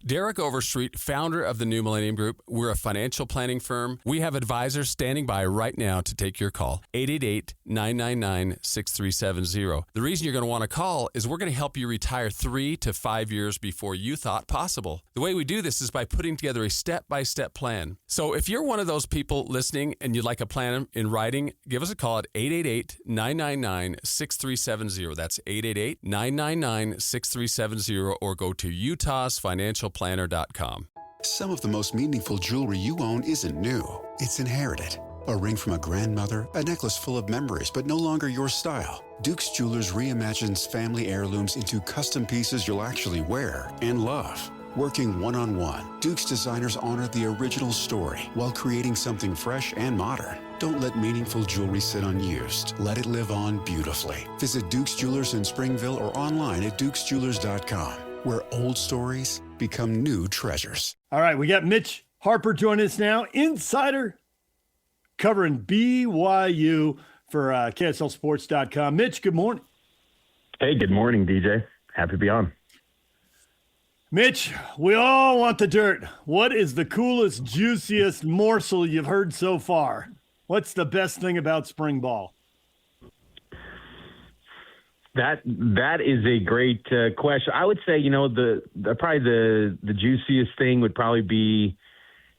Derek Overstreet, founder of the New Millennium Group. We're a financial planning firm. We have advisors standing by right now to take your call. 888-999-6370. The reason you're going to want to call is we're going to help you retire 3 to 5 years before you thought possible. The way we do this is by putting together a step-by-step plan. So if you're one of those people listening and you'd like a plan in writing, give us a call at 888-999-6370. That's 888-999-6370, or go to utahsfinancialplanner.com. Some of the most meaningful jewelry you own isn't new. It's inherited. A ring from a grandmother, a necklace full of memories, but no longer your style. Duke's Jewelers reimagines family heirlooms into custom pieces you'll actually wear and love. Working one-on-one, Duke's designers honor the original story while creating something fresh and modern. Don't let meaningful jewelry sit unused. Let it live on beautifully. Visit Duke's Jewelers in Springville or online at dukesjewelers.com, where old stories become new treasures. All right, we got Mitch Harper joining us now, insider covering BYU for KSLSports.com. Mitch, good morning. Hey, good morning, DJ. Happy to be on. Mitch, we all want the dirt. What is the coolest, juiciest morsel you've heard so far? What's the best thing about spring ball? That is a great question. I would say, the juiciest thing would probably be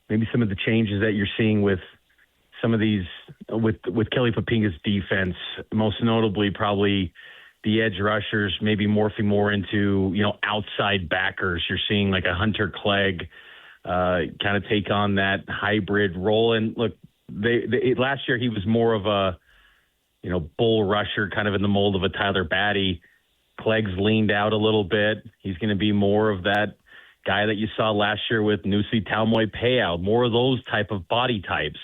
maybe some of the changes that you're seeing with some of these with Kelly Papinga's defense, most notably probably the edge rushers maybe morphing more into outside backers. You're seeing like a Hunter Clegg kind of take on that hybrid role. And look, last year he was more of a bull rusher, kind of in the mold of a Tyler Batty. Clegg's leaned out a little bit. He's going to be more of that guy that you saw last year with Nusi Talmoy Payout, more of those type of body types.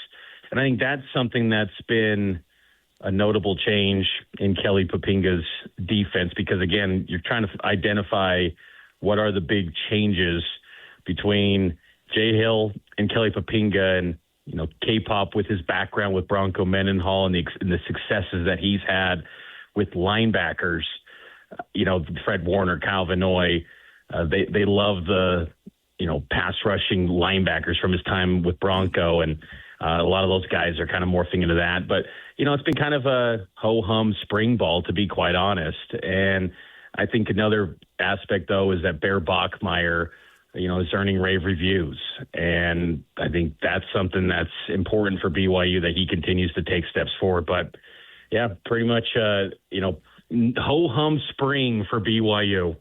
And I think that's something that's been a notable change in Kelly Papinga's defense, because, again, you're trying to identify what are the big changes between Jay Hill and Kelly Papinga, and K-Pop with his background with Bronco Mendenhall and the successes that he's had with linebackers, Fred Warner, Kyle Vanoy. They love the, pass rushing linebackers from his time with Bronco. And a lot of those guys are kind of morphing into that. But, it's been kind of a ho-hum spring ball, to be quite honest. And I think another aspect, though, is that Bear Bachmeier, is earning rave reviews. And I think that's something that's important for BYU, that he continues to take steps forward. But, yeah, pretty much, ho-hum spring for BYU.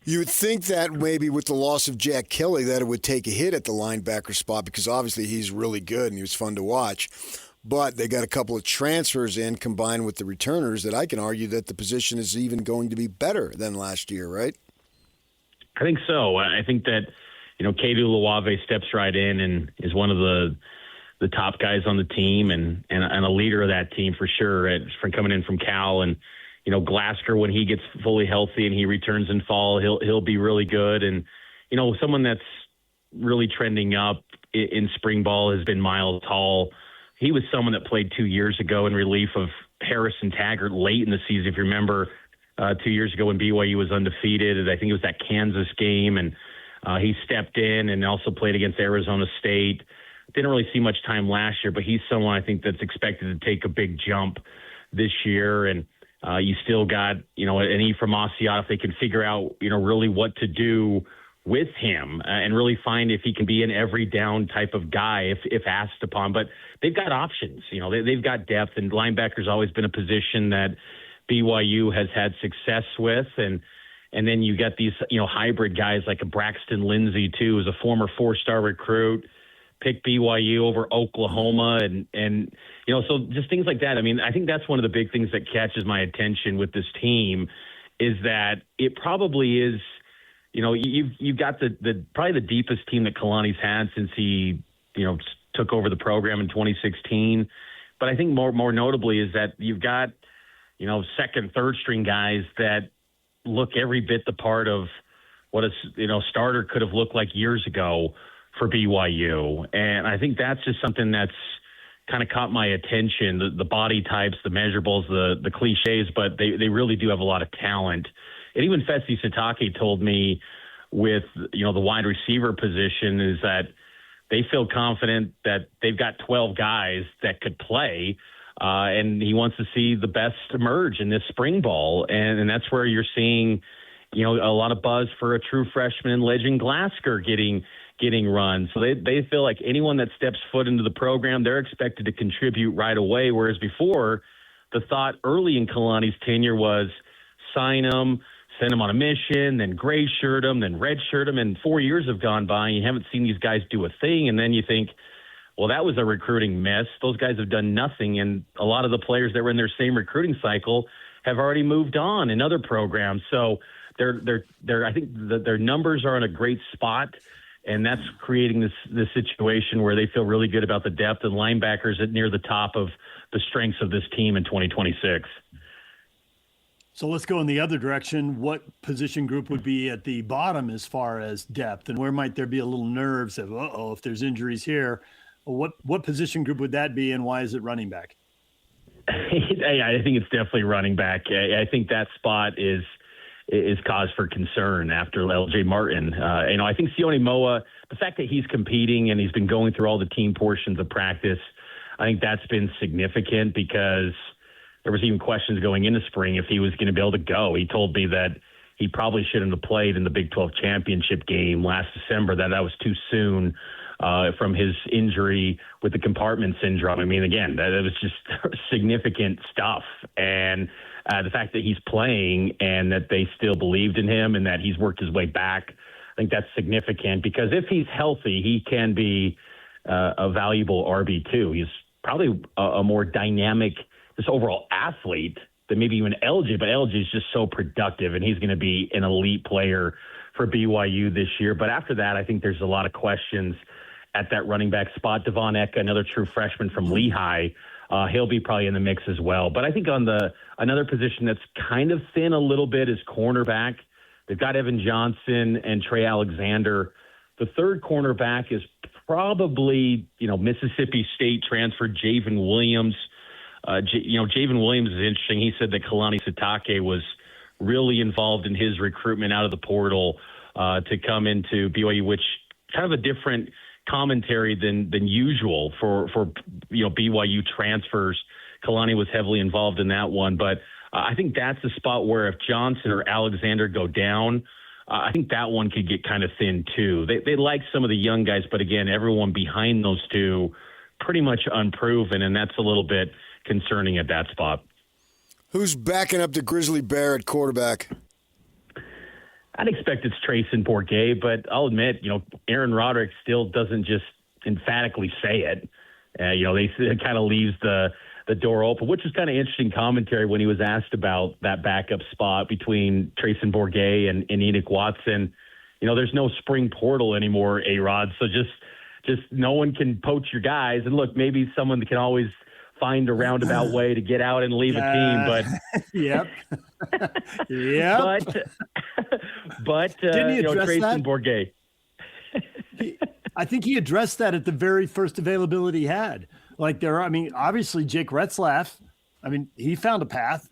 You would think that maybe with the loss of Jack Kelly that it would take a hit at the linebacker spot, because obviously he's really good and he was fun to watch. But they got a couple of transfers in combined with the returners that I can argue that the position is even going to be better than last year, right? I think so. I think that, Kedu Luave steps right in and is one of the top guys on the team and a leader of that team for sure, from coming in from Cal. And, Glasgow, when he gets fully healthy and he returns in fall, he'll be really good. And, someone that's really trending up in spring ball has been Miles Hall. He was someone that played 2 years ago in relief of Harrison Taggart late in the season. If you remember, 2 years ago when BYU was undefeated, I think it was that Kansas game, and he stepped in and also played against Arizona State. Didn't really see much time last year, but he's someone I think that's expected to take a big jump this year. And you still got, an Ephraim Asiat, if they can figure out, really what to do with him and really find if he can be an every down type of guy if asked upon. But they've got options. They've got depth, and linebacker's always been a position that BYU has had success with. And then you got these, hybrid guys like a Braxton Lindsey, too, who's a former 4-star recruit, picked BYU over Oklahoma. And so just things like that. I mean, I think that's one of the big things that catches my attention with this team is that it probably is, you've got the probably the deepest team that Kalani's had since he, took over the program in 2016. But I think more notably is that you've got, second, third string guys that look every bit the part of what a starter could have looked like years ago for BYU. And I think that's just something that's kind of caught my attention, the body types, the measurables, the cliches, but they really do have a lot of talent. And even Fesi Sitake told me with, the wide receiver position is that they feel confident that they've got 12 guys that could play, and he wants to see the best emerge in this spring ball. And that's where you're seeing, a lot of buzz for a true freshman, Legend Glasgow, getting run. So they feel like anyone that steps foot into the program, they're expected to contribute right away. Whereas before, the thought early in Kalani's tenure was sign them, send them on a mission, then gray shirt them, then red shirt them. And 4 years have gone by and you haven't seen these guys do a thing. And then you think, well, that was a recruiting miss. Those guys have done nothing. And a lot of the players that were in their same recruiting cycle have already moved on in other programs. So I think their numbers are in a great spot. And that's creating this situation where they feel really good about the depth and linebackers at near the top of the strengths of this team in 2026. So let's go in the other direction. What position group would be at the bottom as far as depth, and where might there be a little nerves of, if there's injuries here? What position group would that be, and why is it running back? I think it's definitely running back. I think that spot is cause for concern after LJ Martin. I think Sione Moa, the fact that he's competing and he's been going through all the team portions of practice, I think that's been significant because there was even questions going into spring if he was going to be able to go. He told me that he probably shouldn't have played in the Big 12 championship game last December, that was too soon from his injury with the compartment syndrome. I mean, again, that was just significant stuff. And the fact that he's playing and that they still believed in him and that he's worked his way back, I think that's significant because if he's healthy, he can be a valuable RB2. He's probably a more dynamic, this overall athlete than maybe even LJ, but LJ is just so productive and he's going to be an elite player for BYU this year. But after that, I think there's a lot of questions at that running back spot. Devon Eka, another true freshman from Lehigh, he'll be probably in the mix as well. But I think on another position that's kind of thin a little bit is cornerback. They've got Evan Johnson and Trey Alexander. The third cornerback is probably, Mississippi State transfer Javen Williams. Javen Williams is interesting. He said that Kalani Sitake was really involved in his recruitment out of the portal to come into BYU, which kind of a different commentary than usual for BYU transfers. Kalani was heavily involved in that one, but I think that's the spot where if Johnson or Alexander go down, I think that one could get kind of thin too. They like some of the young guys, but again, everyone behind those two pretty much unproven, and that's a little bit concerning at that spot. Who's backing up the Grizzly Bear at quarterback? I'd expect it's Trayson Bourguet, but I'll admit, Aaron Roderick still doesn't just emphatically say it. It kind of leaves the door open, which is kind of interesting commentary when he was asked about that backup spot between Trayson Bourguet and Enoch Watson. There's no spring portal anymore, A-Rod, so just no one can poach your guys. And look, maybe someone can always find a roundabout way to get out and leave a team, but yep. but didn't he address Trayson that? Bourguet. I think he addressed that at the very first availability he had. Obviously Jake Retzlaff, he found a path.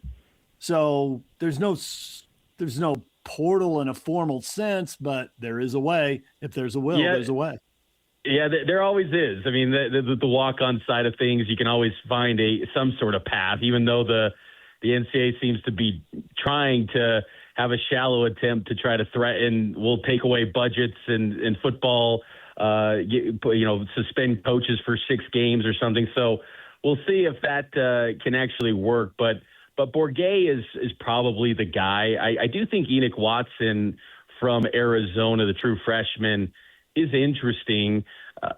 So there's no portal in a formal sense, but there is a way. If there's a will, there's a way. Yeah, there always is. The walk-on side of things, you can always find some sort of path, even though the NCAA seems to be trying to have a shallow attempt to try to threaten, we'll take away budgets and football, suspend coaches for 6 games or something. So we'll see if that can actually work. But Bourguet is probably the guy. I do think Enoch Watson from Arizona, the true freshman, is interesting.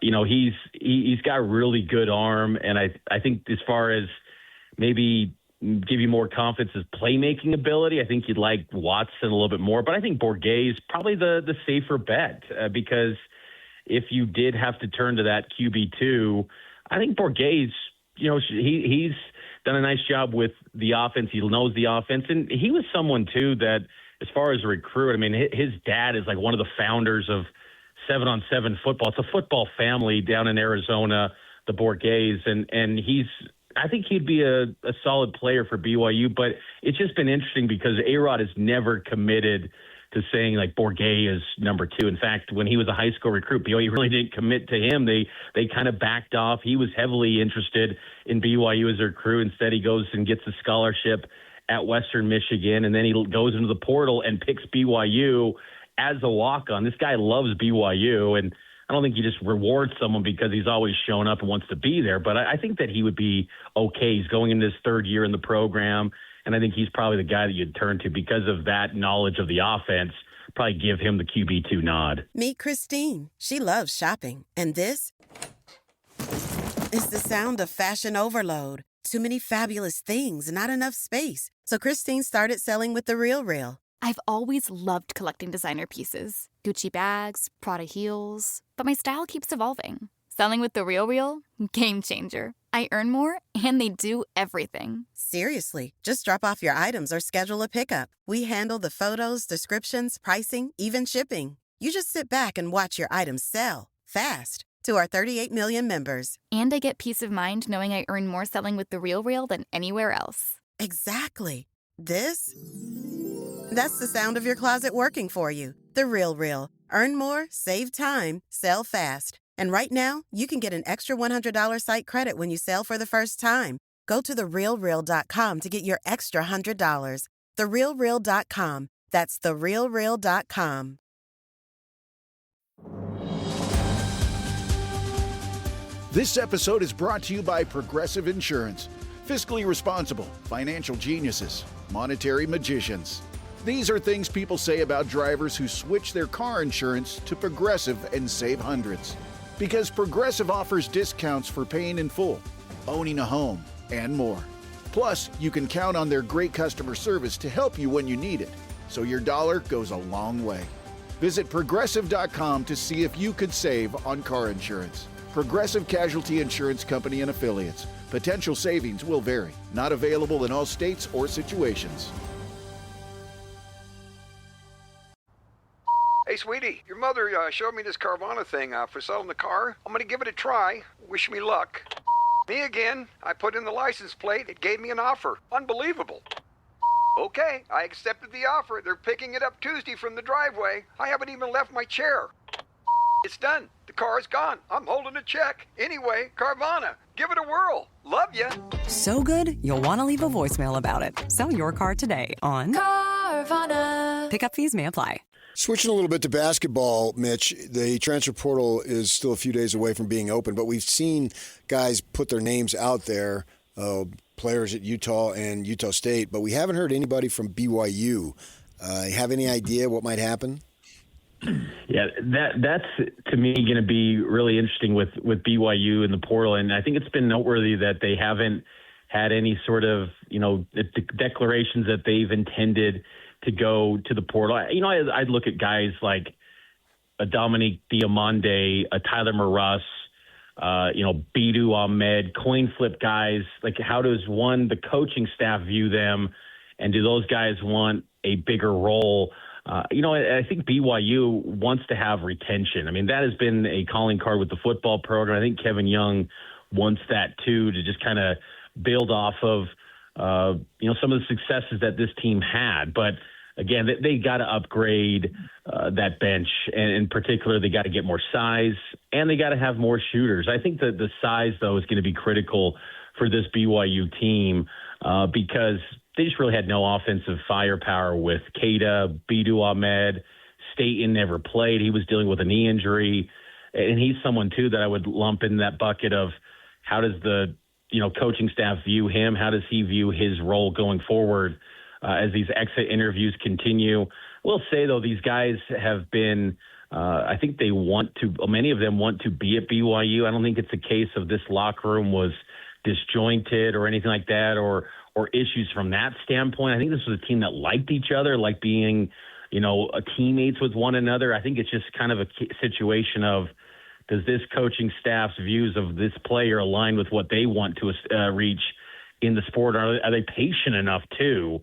He's got a really good arm, and I think as far as maybe give you more confidence as playmaking ability, I think you'd like Watson a little bit more. But I think Bourguet is probably the safer bet because if you did have to turn to that QB2, I think Bourguet's, he's done a nice job with the offense. He knows the offense, and he was someone too that, as far as a recruit, his dad is like one of the founders of 7-on-7 football. It's a football family down in Arizona, the Bourguets, and I think he'd be a solid player for BYU, but it's just been interesting because A-Rod has never committed saying like Bourget is number 2. In fact, when he was a high school recruit, BYU really didn't commit to him. They kind of backed off. He was heavily interested in BYU as a recruit. Instead, he goes and gets a scholarship at Western Michigan, and then he goes into the portal and picks BYU as a walk-on. This guy loves BYU, and I don't think you just reward someone because he's always shown up and wants to be there, but I think that he would be okay. He's going into his 3rd year in the program, and I think he's probably the guy that you'd turn to because of that knowledge of the offense. Probably give him the QB2 nod. Meet Christine. She loves shopping, and this is the sound of fashion overload. Too many fabulous things, not enough space. So Christine started selling with The RealReal. I've always loved collecting designer pieces. Gucci bags, Prada heels. But my style keeps evolving. Selling with The RealReal? Game changer. I earn more, and they do everything. Seriously, just drop off your items or schedule a pickup. We handle the photos, descriptions, pricing, even shipping. You just sit back and watch your items sell. Fast. To our 38 million members. And I get peace of mind knowing I earn more selling with The RealReal than anywhere else. Exactly. That's the sound of your closet working for you. The RealReal. Earn more, save time, sell fast. And right now, you can get an extra $100 site credit when you sell for the first time. Go to therealreal.com to get your extra $100. Therealreal.com. That's therealreal.com. This episode is brought to you by Progressive Insurance. Fiscally responsible, financial geniuses, monetary magicians. These are things people say about drivers who switch their car insurance to Progressive and save hundreds. Because Progressive offers discounts for paying in full, owning a home, and more. Plus, you can count on their great customer service to help you when you need it, so your dollar goes a long way. Visit Progressive.com to see if you could save on car insurance. Progressive Casualty Insurance Company and Affiliates. Potential savings will vary. Not available in all states or situations. Hey, sweetie, your mother showed me this Carvana thing for selling the car. I'm going to give it a try. Wish me luck. Me again. I put in the license plate. It gave me an offer. Unbelievable. Okay, I accepted the offer. They're picking it up Tuesday from the driveway. I haven't even left my chair. It's done. The car is gone. I'm holding a check. Anyway, Carvana, give it a whirl. Love ya. So good, you'll want to leave a voicemail about it. Sell your car today on Carvana. Pickup fees may apply. Switching a little bit to basketball, Mitch, the transfer portal is still a few days away from being open, but we've seen guys put their names out there, players at Utah and Utah State, but we haven't heard anybody from BYU. Have any idea what might happen? Yeah, that's to me going to be really interesting with BYU in the portal, and I think it's been noteworthy that they haven't had any sort of declarations that they've intended to go to the portal. I'd look at guys like a Dominique Diamande, a Tyler Maruss, Bidou Ahmed, coin flip guys. Like, how does the coaching staff view them, and do those guys want a bigger role? I think BYU wants to have retention. I mean, that has been a calling card with the football program. I think Kevin Young wants that too, to just kind of build off of, some of the successes that this team had. But again, they got to upgrade that bench, and in particular, they got to get more size, and they got to have more shooters. I think that the size, though, is going to be critical for this BYU team because they just really had no offensive firepower with Keita, Bidou Ahmed. Staten never played. He was dealing with a knee injury, and he's someone, too, that I would lump in that bucket of how does the coaching staff view him? How does he view his role going forward as these exit interviews continue? We'll say, though, these guys have been I think many of them want to be at BYU. I don't think it's a case of this locker room was disjointed or anything like that, or issues from that standpoint. I think this was a team that liked each other, like being, teammates with one another. I think it's just kind of a situation of, does this coaching staff's views of this player align with what they want to reach in the sport? Are they patient enough too?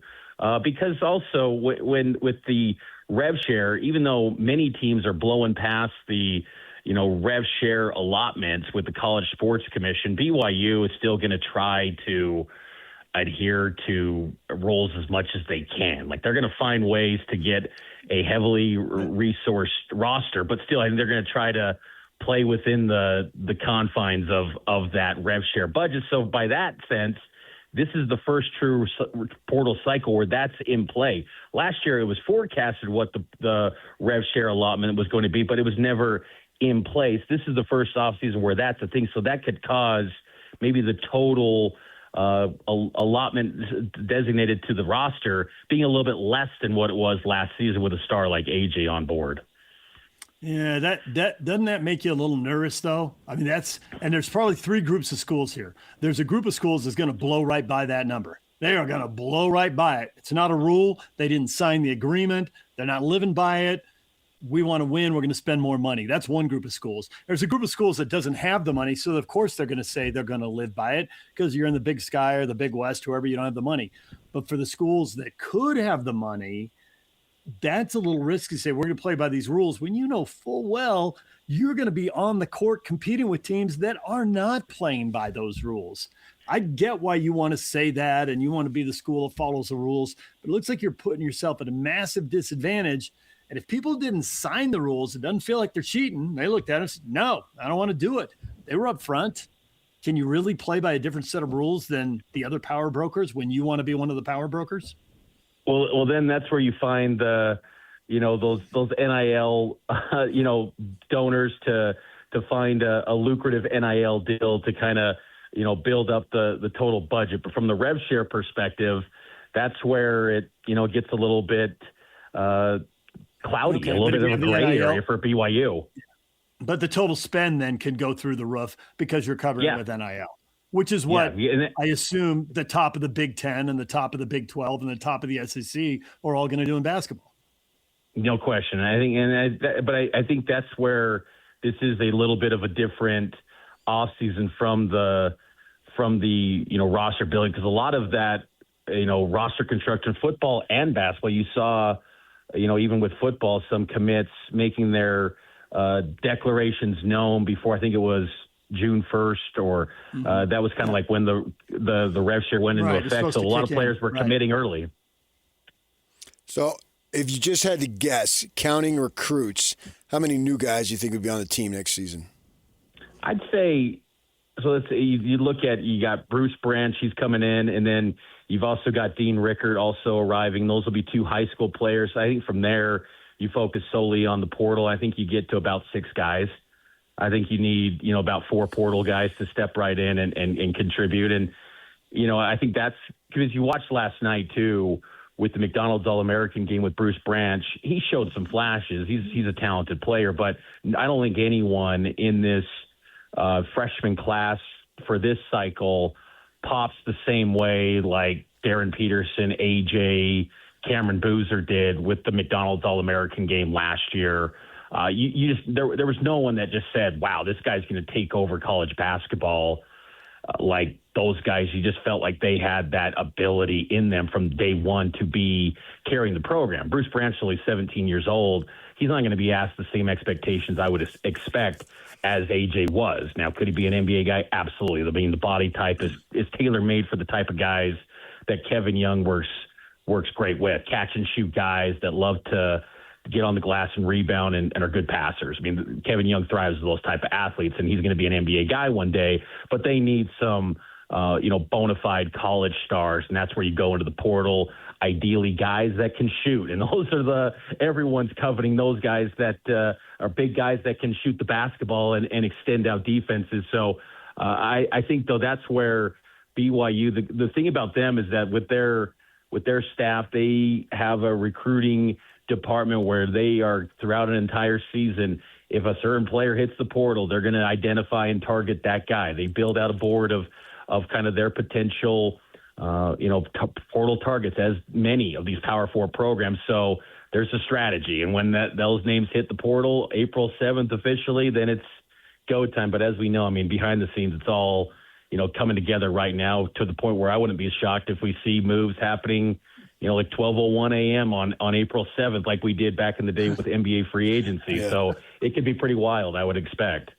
Because also when with the rev share, even though many teams are blowing past the rev share allotments with the College Sports Commission, BYU is still going to try to adhere to rules as much as they can. Like, they're going to find ways to get a heavily resourced roster, but still, I think they're going to try to play within the confines of that rev share budget. So by that sense, this is the first true portal cycle where that's in play. Last year, it was forecasted what the rev share allotment was going to be, but it was never in place. This is the first offseason where that's a thing. So that could cause maybe the total allotment designated to the roster being a little bit less than what it was last season with a star like AJ on board. Yeah, that doesn't that make you a little nervous though? I mean, and there's probably three groups of schools here. There's a group of schools that's going to blow right by that number. They are going to blow right by it. It's not a rule. They didn't sign the agreement. They're not living by it. We want to win. We're going to spend more money. That's one group of schools. There's a group of schools that doesn't have the money. So of course they're going to say they're going to live by it because you're in the Big Sky or the Big West, whoever, you don't have the money. But for the schools that could have the money, that's a little risky to say we're going to play by these rules when you know full well you're going to be on the court competing with teams that are not playing by those rules. I get why you want to say that and you want to be the school that follows the rules, but it looks like you're putting yourself at a massive disadvantage. And if people didn't sign the rules, it doesn't feel like they're cheating. They looked at it and said, no, I don't want to do it. They were up front. Can you really play by a different set of rules than the other power brokers when you want to be one of the power brokers? Well, then that's where you find those NIL, donors to find a lucrative NIL deal to kind of, build up the total budget. But from the rev share perspective, that's where it, gets a little bit cloudy, a little bit of a gray area for BYU. But the total spend then can go through the roof because you're covering it with NIL. Which is what I assume the top of the Big Ten and the top of the Big 12 and the top of the SEC are all going to do in basketball. No question. I think that's where this is a little bit of a different offseason from the roster building, because a lot of that roster construction, football and basketball, you saw even with football, some commits making their declarations known before, I think it was June 1st, or that was kind of like when the rev share went into effect. So a lot of players were committing early. So if you just had to guess, counting recruits, how many new guys do you think would be on the team next season? I'd say, so let's say you look at, you got Bruce Branch, he's coming in, and then you've also got Dean Rickard also arriving. Those will be two high school players. I think from there, you focus solely on the portal. I think you get to about 6 guys. I think you need, about 4 portal guys to step right in and contribute. And, I think that's because you watched last night too with the McDonald's All-American game with Bruce Branch. He showed some flashes. He's a talented player, but I don't think anyone in this freshman class for this cycle pops the same way like Darren Peterson, AJ, Cameron Boozer did with the McDonald's All-American game last year. There was no one that just said, wow, this guy's going to take over college basketball like those guys. You just felt like they had that ability in them from day one to be carrying the program. Bruce Branch is only 17 years old. He's not going to be asked the same expectations I would expect as AJ was. Now, could he be an NBA guy? Absolutely. I mean, the body type is tailor-made for the type of guys that Kevin Young works great with. Catch and shoot guys that love to get on the glass and rebound and are good passers. I mean, Kevin Young thrives with those type of athletes, and he's going to be an NBA guy one day, but they need some, bona fide college stars, and that's where you go into the portal. Ideally, guys that can shoot, and those are everyone's coveting those guys that are big guys that can shoot the basketball and extend out defenses. So I think, though, that's where BYU, the thing about them is that with their staff, they have a recruiting department where they are throughout an entire season. If a certain player hits the portal, they're going to identify and target that guy. They build out a board of kind of their potential, portal targets, as many of these Power 4 programs. So there's a strategy. And when those names hit the portal, April 7th officially, then it's go time. But as we know, I mean, behind the scenes, it's all, coming together right now to the point where I wouldn't be shocked if we see moves happening, like 12:01 a.m. on April 7th, like we did back in the day with NBA free agency. Yeah. So it could be pretty wild, I would expect.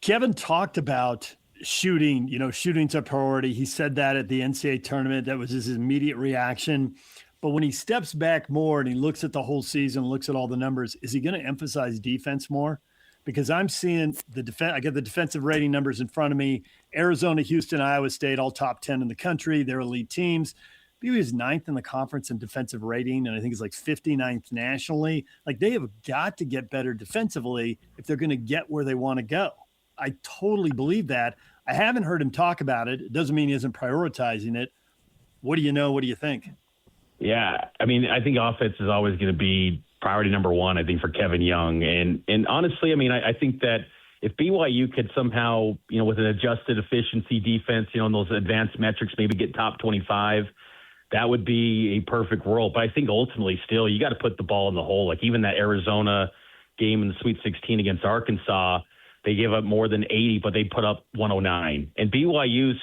Kevin talked about shooting's a priority. He said that at the NCAA tournament. That was his immediate reaction. But when he steps back more and he looks at the whole season, looks at all the numbers, is he going to emphasize defense more? Because I'm seeing I got the defensive rating numbers in front of me. Arizona, Houston, Iowa State, all top 10 in the country. They're elite teams. BYU is 9th in the conference in defensive rating, and I think it's like 59th nationally. Like, they have got to get better defensively if they're going to get where they want to go. I totally believe that. I haven't heard him talk about it. It doesn't mean he isn't prioritizing it. What do you know? What do you think? Yeah, I mean, I think offense is always going to be priority number one, I think, for Kevin Young. And honestly, I mean, I think that if BYU could somehow, with an adjusted efficiency defense, in those advanced metrics, maybe get top 25, that would be a perfect world. But I think ultimately still you got to put the ball in the hole. Like even that Arizona game in the Sweet 16 against Arkansas, they gave up more than 80, but they put up 109. And BYU's,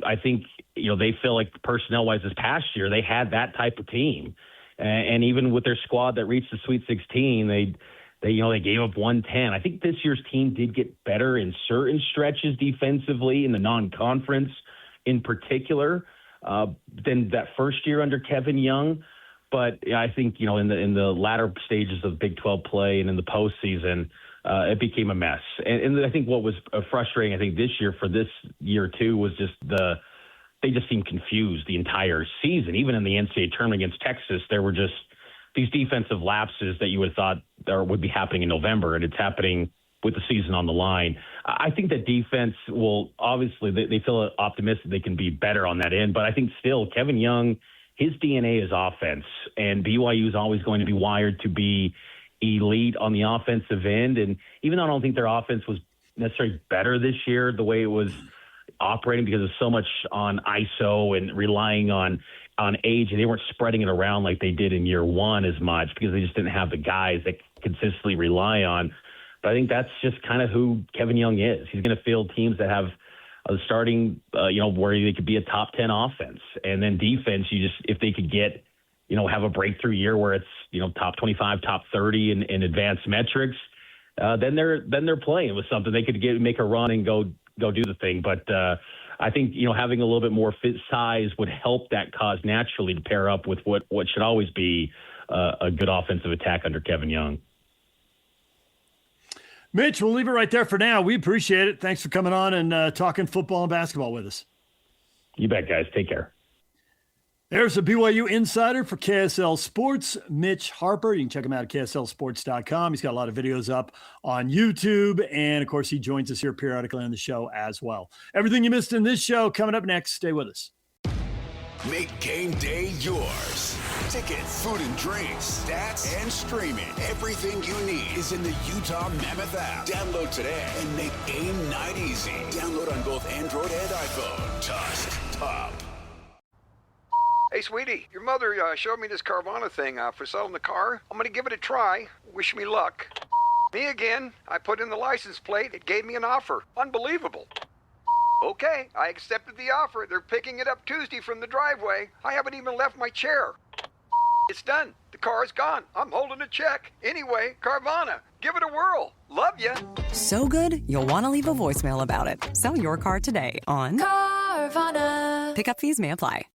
I think, they feel like personnel-wise this past year, they had that type of team. And even with their squad that reached the Sweet 16, they gave up 110. I think this year's team did get better in certain stretches defensively in the non-conference in particular than that first year under Kevin Young. But I think, in the latter stages of Big 12 play and in the postseason, it became a mess. And I think what was frustrating, I think, this year for this year too, was just they just seemed confused the entire season. Even in the NCAA tournament against Texas, there were just these defensive lapses that you would have thought would be happening in November, and it's happening with the season on the line. I think that defense will obviously they feel optimistic they can be better on that end, but I think still Kevin Young, his DNA is offense, and BYU is always going to be wired to be elite on the offensive end. And even though I don't think their offense was necessarily better this year, the way it was operating because of so much on ISO and relying on age, and they weren't spreading it around like they did in year one as much because they just didn't have the guys that consistently rely on. But I think that's just kind of who Kevin Young is. He's going to field teams that have a starting, where they could be a top 10 offense. And then defense, if they could get, have a breakthrough year where it's, top 25, top 30 in advanced metrics, then they're playing with something. They could make a run and go do the thing. But I think, having a little bit more fit size would help that cause naturally to pair up with what should always be a good offensive attack under Kevin Young. Mitch, we'll leave it right there for now. We appreciate it. Thanks for coming on and talking football and basketball with us. You bet, guys. Take care. There's a BYU insider for KSL Sports, Mitch Harper. You can check him out at kslsports.com. He's got a lot of videos up on YouTube. And, of course, he joins us here periodically on the show as well. Everything you missed in this show coming up next. Stay with us. Make game day yours. Tickets, food and drinks, stats, and streaming. Everything you need is in the Utah Mammoth app. Download today and make game night easy. Download on both Android and iPhone. Just top. Hey, sweetie, your mother showed me this Carvana thing for selling the car. I'm going to give it a try. Wish me luck. Me again. I put in the license plate. It gave me an offer. Unbelievable. Okay, I accepted the offer. They're picking it up Tuesday from the driveway. I haven't even left my chair. It's done. The car's gone. I'm holding a check. Anyway, Carvana, give it a whirl. Love ya. So good, you'll want to leave a voicemail about it. Sell your car today on Carvana. Pickup fees may apply.